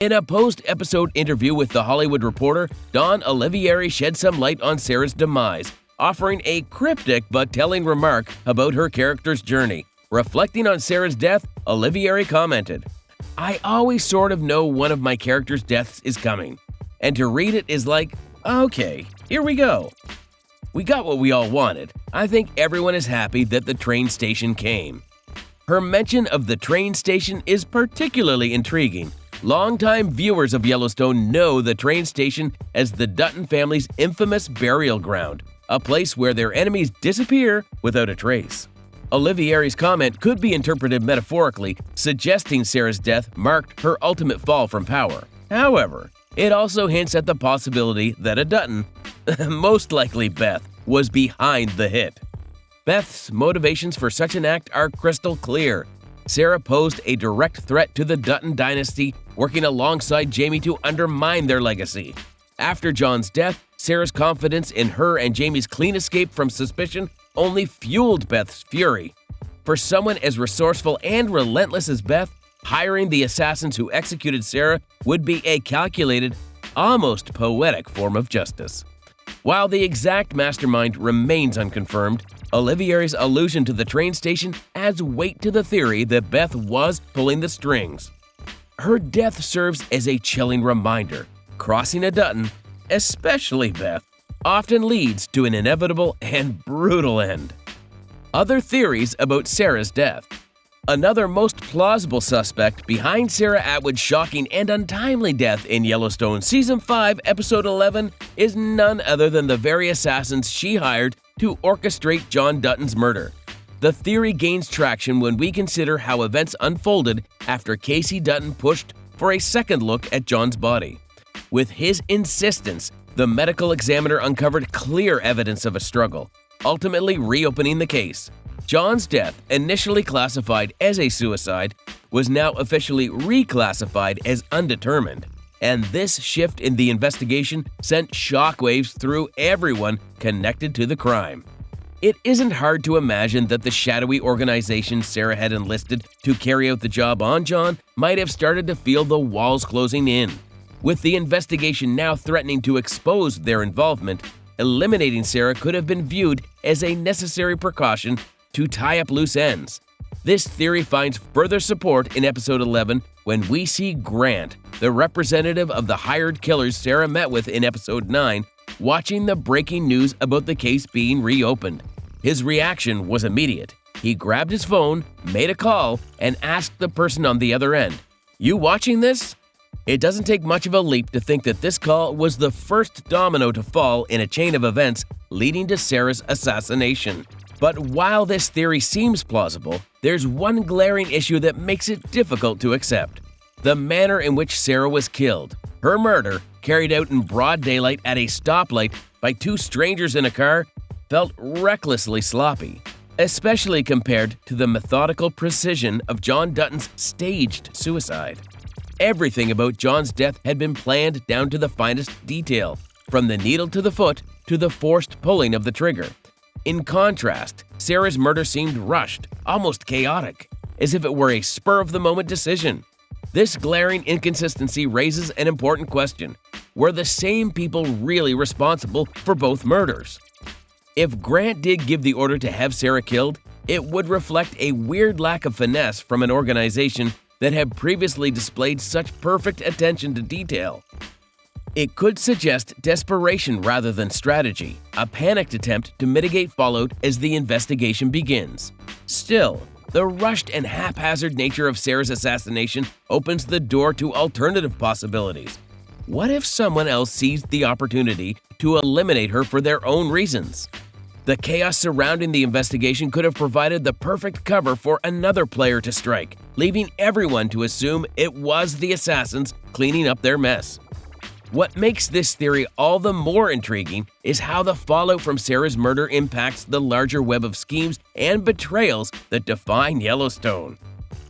In a post-episode interview with The Hollywood Reporter, Don Olivieri shed some light on Sarah's demise, offering a cryptic but telling remark about her character's journey. Reflecting on Sarah's death, Olivieri commented, "I always sort of know one of my character's deaths is coming. And to read it is like, okay, here we go. We got what we all wanted. I think everyone is happy that the train station came." Her mention of the train station is particularly intriguing. Longtime viewers of Yellowstone know the train station as the Dutton family's infamous burial ground, a place where their enemies disappear without a trace. Olivieri's comment could be interpreted metaphorically, suggesting Sarah's death marked her ultimate fall from power. However, it also hints at the possibility that a Dutton, most likely Beth, was behind the hit. Beth's motivations for such an act are crystal clear. Sarah posed a direct threat to the Dutton dynasty, working alongside Jamie to undermine their legacy. After John's death, Sarah's confidence in her and Jamie's clean escape from suspicion only fueled Beth's fury. For someone as resourceful and relentless as Beth, hiring the assassins who executed Sarah would be a calculated, almost poetic form of justice. While the exact mastermind remains unconfirmed, Olivieri's allusion to the train station adds weight to the theory that Beth was pulling the strings. Her death serves as a chilling reminder. Crossing a Dutton, especially Beth, often leads to an inevitable and brutal end. Other theories about Sarah's death. Another most plausible suspect behind Sarah Atwood's shocking and untimely death in Yellowstone Season 5, Episode 11 is none other than the very assassins she hired to orchestrate John Dutton's murder. The theory gains traction when we consider how events unfolded after Casey Dutton pushed for a second look at John's body. With his insistence, the medical examiner uncovered clear evidence of a struggle, ultimately reopening the case. John's death, initially classified as a suicide, was now officially reclassified as undetermined. And this shift in the investigation sent shockwaves through everyone connected to the crime. It isn't hard to imagine that the shadowy organization Sarah had enlisted to carry out the job on John might have started to feel the walls closing in. With the investigation now threatening to expose their involvement, eliminating Sarah could have been viewed as a necessary precaution to tie up loose ends. This theory finds further support in Episode 11 when we see Grant, the representative of the hired killers Sarah met with in Episode 9, watching the breaking news about the case being reopened. His reaction was immediate. He grabbed his phone, made a call, and asked the person on the other end, "You watching this?" It doesn't take much of a leap to think that this call was the first domino to fall in a chain of events leading to Sarah's assassination. But while this theory seems plausible, there's one glaring issue that makes it difficult to accept: the manner in which Sarah was killed. Her murder, carried out in broad daylight at a stoplight by two strangers in a car, felt recklessly sloppy, especially compared to the methodical precision of John Dutton's staged suicide. Everything about John's death had been planned down to the finest detail, from the needle to the foot to the forced pulling of the trigger. In contrast, Sarah's murder seemed rushed, almost chaotic, as if it were a spur-of-the-moment decision. This glaring inconsistency raises an important question: were the same people really responsible for both murders? If Grant did give the order to have Sarah killed, it would reflect a weird lack of finesse from an organization that had previously displayed such perfect attention to detail. It could suggest desperation rather than strategy, a panicked attempt to mitigate fallout as the investigation begins. Still, the rushed and haphazard nature of Sarah's assassination opens the door to alternative possibilities. What if someone else seized the opportunity to eliminate her for their own reasons? The chaos surrounding the investigation could have provided the perfect cover for another player to strike, leaving everyone to assume it was the assassins cleaning up their mess. What makes this theory all the more intriguing is how the fallout from Sarah's murder impacts the larger web of schemes and betrayals that define Yellowstone.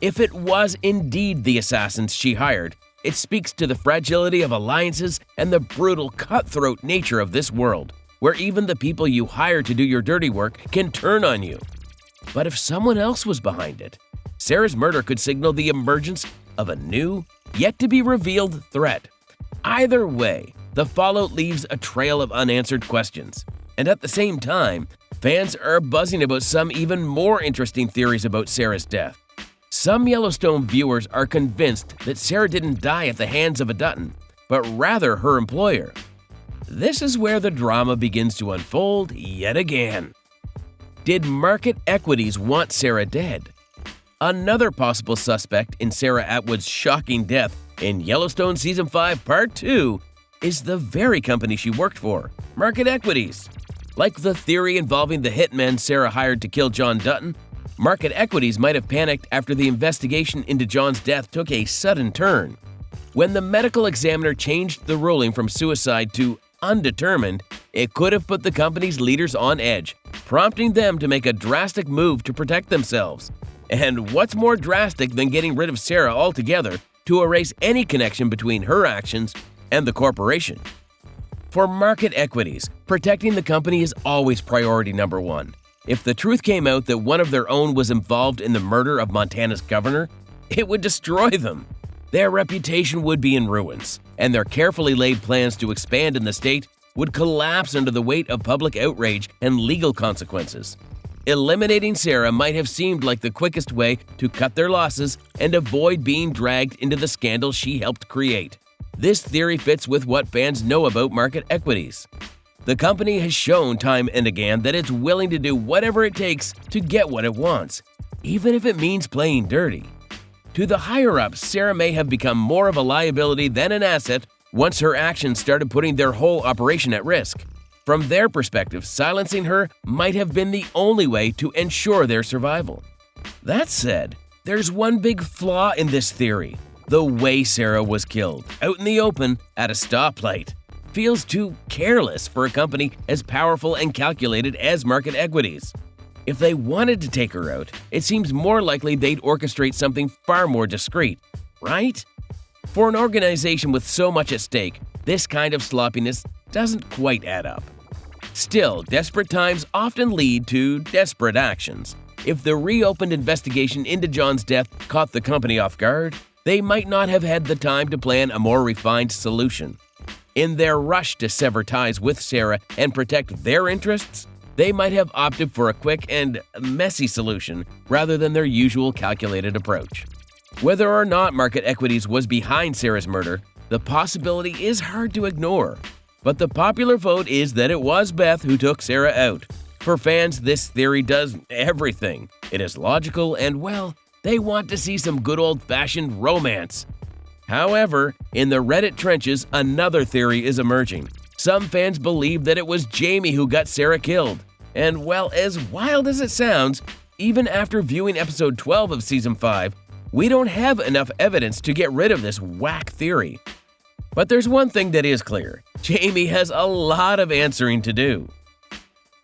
If it was indeed the assassins she hired, it speaks to the fragility of alliances and the brutal, cutthroat nature of this world, where even the people you hire to do your dirty work can turn on you. But if someone else was behind it, Sarah's murder could signal the emergence of a new, yet-to-be-revealed threat. Either way, the fallout leaves a trail of unanswered questions. And at the same time, fans are buzzing about some even more interesting theories about Sarah's death. Some Yellowstone viewers are convinced that Sarah didn't die at the hands of a Dutton, but rather her employer. This is where the drama begins to unfold yet again. Did market equities want Sarah dead? Another possible suspect in Sarah Atwood's shocking death in Yellowstone Season 5 Part 2 is the very company she worked for, Market Equities. Like the theory involving the hitmen Sarah hired to kill John Dutton, Market Equities might have panicked after the investigation into John's death took a sudden turn. When the medical examiner changed the ruling from suicide to undetermined, it could have put the company's leaders on edge, prompting them to make a drastic move to protect themselves. And what's more drastic than getting rid of Sarah altogether to erase any connection between her actions and the corporation? For Market Equities, protecting the company is always priority number one. If the truth came out that one of their own was involved in the murder of Montana's governor, it would destroy them. Their reputation would be in ruins, and their carefully laid plans to expand in the state would collapse under the weight of public outrage and legal consequences. Eliminating Sarah might have seemed like the quickest way to cut their losses and avoid being dragged into the scandal she helped create. This theory fits with what fans know about Market Equities. The company has shown time and again that it's willing to do whatever it takes to get what it wants, even if it means playing dirty. To the higher-ups, Sarah may have become more of a liability than an asset once her actions started putting their whole operation at risk. From their perspective, silencing her might have been the only way to ensure their survival. That said, there's one big flaw in this theory. The way Sarah was killed, out in the open, at a stoplight, feels too careless for a company as powerful and calculated as Market Equities. If they wanted to take her out, it seems more likely they'd orchestrate something far more discreet, right? For an organization with so much at stake, this kind of sloppiness doesn't quite add up. Still, desperate times often lead to desperate actions. If the reopened investigation into John's death caught the company off guard, they might not have had the time to plan a more refined solution. In their rush to sever ties with Sarah and protect their interests, they might have opted for a quick and messy solution rather than their usual calculated approach. Whether or not Market Equities was behind Sarah's murder, the possibility is hard to ignore. But the popular vote is that it was Beth who took Sarah out. For fans, this theory does everything. It is logical and, well, they want to see some good old-fashioned romance. However, in the Reddit trenches, another theory is emerging. Some fans believe that it was Jamie who got Sarah killed. And, well, as wild as it sounds, even after viewing episode 12 of Season 5, we don't have enough evidence to get rid of this whack theory. But there's one thing that is clear. Jamie has a lot of answering to do.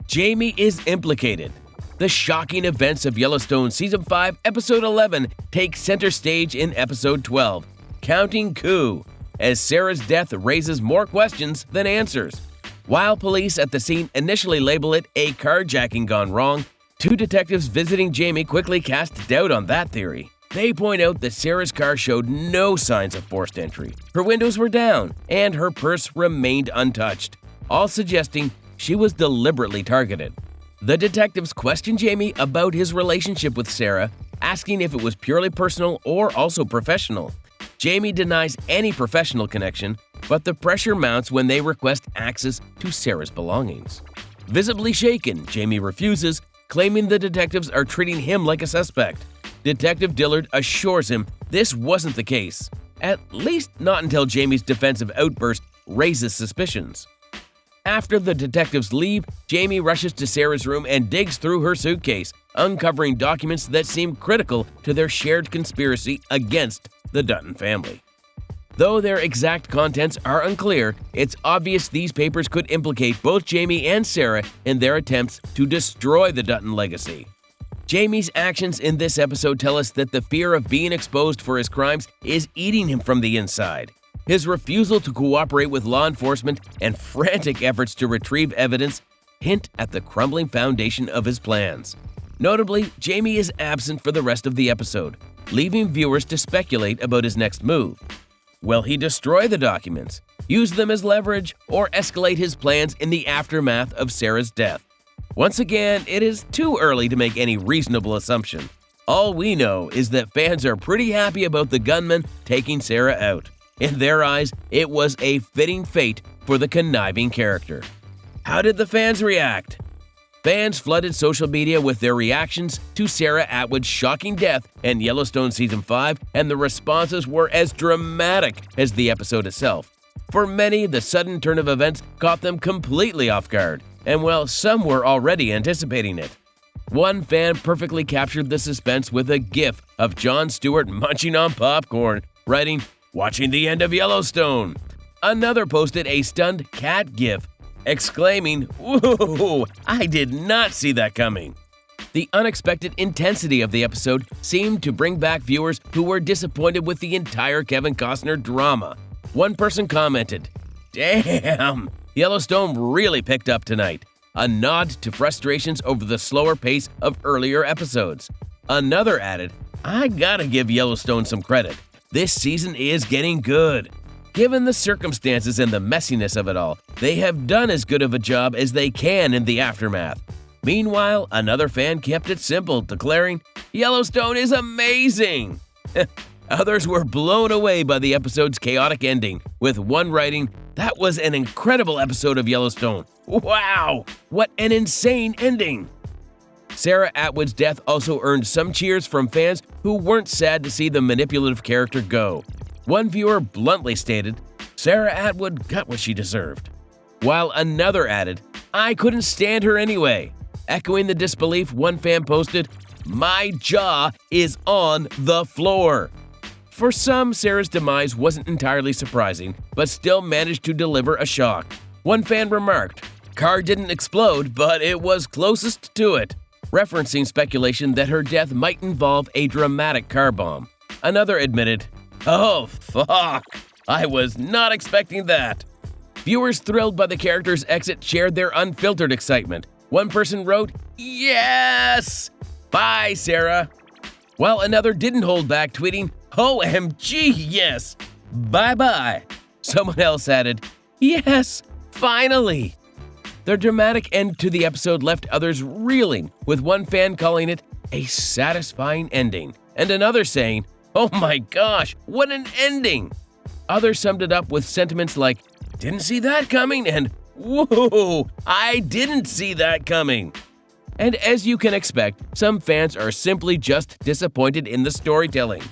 Jamie is implicated. The shocking events of Yellowstone Season 5, Episode 11 take center stage in Episode 12, Counting Coup, as Sarah's death raises more questions than answers. While police at the scene initially label it a carjacking gone wrong, two detectives visiting Jamie quickly cast doubt on that theory. They point out that Sarah's car showed no signs of forced entry. Her windows were down, and her purse remained untouched, all suggesting she was deliberately targeted. The detectives question Jamie about his relationship with Sarah, asking if it was purely personal or also professional. Jamie denies any professional connection, but the pressure mounts when they request access to Sarah's belongings. Visibly shaken, Jamie refuses, claiming the detectives are treating him like a suspect. Detective Dillard assures him this wasn't the case, at least not until Jamie's defensive outburst raises suspicions. After the detectives leave, Jamie rushes to Sarah's room and digs through her suitcase, uncovering documents that seem critical to their shared conspiracy against the Dutton family. Though their exact contents are unclear, it's obvious these papers could implicate both Jamie and Sarah in their attempts to destroy the Dutton legacy. Jamie's actions in this episode tell us that the fear of being exposed for his crimes is eating him from the inside. His refusal to cooperate with law enforcement and frantic efforts to retrieve evidence hint at the crumbling foundation of his plans. Notably, Jamie is absent for the rest of the episode, leaving viewers to speculate about his next move. Will he destroy the documents, use them as leverage, or escalate his plans in the aftermath of Sarah's death? Once again, it is too early to make any reasonable assumption. All we know is that fans are pretty happy about the gunman taking Sarah out. In their eyes, it was a fitting fate for the conniving character. How did the fans react? Fans flooded social media with their reactions to Sarah Atwood's shocking death in Yellowstone Season 5, and the responses were as dramatic as the episode itself. For many, the sudden turn of events caught them completely off guard, and while some were already anticipating it. One fan perfectly captured the suspense with a gif of Jon Stewart munching on popcorn, writing, "Watching the end of Yellowstone." Another posted a stunned cat gif, exclaiming, "Whoa, I did not see that coming." The unexpected intensity of the episode seemed to bring back viewers who were disappointed with the entire Kevin Costner drama. One person commented, "Damn, Yellowstone really picked up tonight," a nod to frustrations over the slower pace of earlier episodes. Another added, "I gotta give Yellowstone some credit. This season is getting good." Given the circumstances and the messiness of it all, they have done as good of a job as they can in the aftermath. Meanwhile, another fan kept it simple, declaring, "Yellowstone is amazing!" Others were blown away by the episode's chaotic ending, with one writing, "That was an incredible episode of Yellowstone. Wow, what an insane ending!" Sarah Atwood's death also earned some cheers from fans who weren't sad to see the manipulative character go. One viewer bluntly stated, "Sarah Atwood got what she deserved," while another added, "I couldn't stand her anyway." Echoing the disbelief, one fan posted, "My jaw is on the floor." For some, Sarah's demise wasn't entirely surprising, but still managed to deliver a shock. One fan remarked, "Car didn't explode, but it was closest to it," referencing speculation that her death might involve a dramatic car bomb. Another admitted, "Oh, fuck, I was not expecting that." Viewers thrilled by the character's exit shared their unfiltered excitement. One person wrote, "Yes! Bye, Sarah!" While another didn't hold back, tweeting, "OMG, yes! Bye-bye!" Someone else added, "Yes, finally!" The dramatic end to the episode left others reeling, with one fan calling it a satisfying ending, and another saying, "Oh my gosh, what an ending!" Others summed it up with sentiments like, "Didn't see that coming," and "Whoa, I didn't see that coming." And as you can expect, some fans are simply just disappointed in the storytelling.